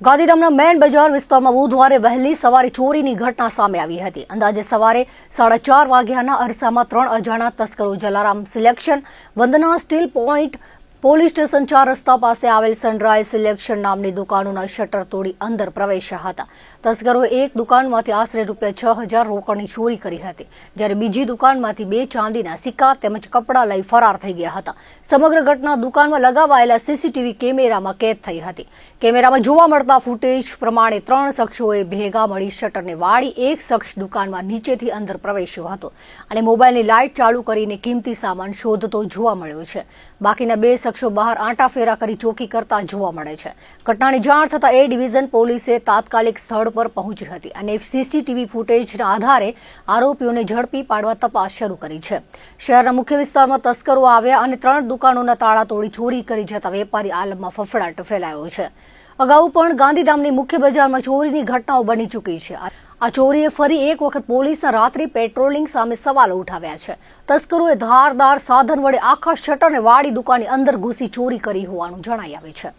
ગાંધીધામના મેન બજાર વિસ્તારમાં બુધવારે વહેલી સવારે ચોરીની ઘટના સામે આવી હતી। અંદાજે સવારે 4:30 વાગ્યાના અરસામાં 3 અજાણ્યા તસ્કરો જલારામ સિલેક્શન, વંદના સ્ટીલ પોઈન્ટ, પોલીસ સ્ટેશન 4 રસ્તા પાસે આવેલ સનરાઈઝ સિલેક્શન નામની દુકાનોના શટર તોડી અંદર પ્રવેશ્યા હતા। તસ્કરોએ એક દુકાનમાંથી આશરે ₹6,000 રોકડની ચોરી કરી હતી, જ્યારે બીજી દુકાનમાંથી 2 ચાંદીના સિક્કા તેમજ કપડાં લઈ ફરાર થઈ ગયા હતા। સમગ્ર ઘટના દુકાનમાં લગાવાયેલા સીસીટીવી કેમેરામાં કેદ થઈ હતી। કેમેરામાં જોવા મળતા ફૂટેજ પ્રમાણે 3 શખ્સોએ ભેગા મળી શટરને વાળી એક શખ્સ દુકાનમાં નીચેથી અંદર પ્રવેશ્યો હતો અને મોબાઈલની લાઇટ ચાલુ કરીને કિંમતી સામાન શોધતો જોવા મળ્યો છે। બાકીના 2 શખ્સો બહાર આંટાફેરા કરી ચોકી કરતા જોવા મળે છે। ઘટનાની જાણ થતાં એ ડિવિઝન પોલીસે તાત્કાલિક સ્થળ પર પહોંચી હતી અને સીસીટીવી ફૂટેજના આધારે આરોપીઓને ઝડપી પાડવા તપાસ શરૂ કરી છે। શહેરના મુખ્ય વિસ્તારમાં તસ્કરો આવ્યા અને 3 દુકાનોના તાળા તોડી ચોરી કરી જતા વેપારી આલમમાં ફફડાટ ફેલાયો છે। અગાઉ પણ ગાંધીધામની મુખ્ય બજારમાં ચોરીની ઘટનાઓ બની ચૂકી છે। આ ચોરીએ ફરી એક વખત પોલીસના રાત્રિ પેટ્રોલિંગ સામે સવાલો ઉઠાવ્યા છે। તસ્કરોએ ધારદાર સાધન વડે આખા શટરને વાળી દુકાનની અંદર ઘૂસી ચોરી કરી હોવાનું જણાઈ આવે છે।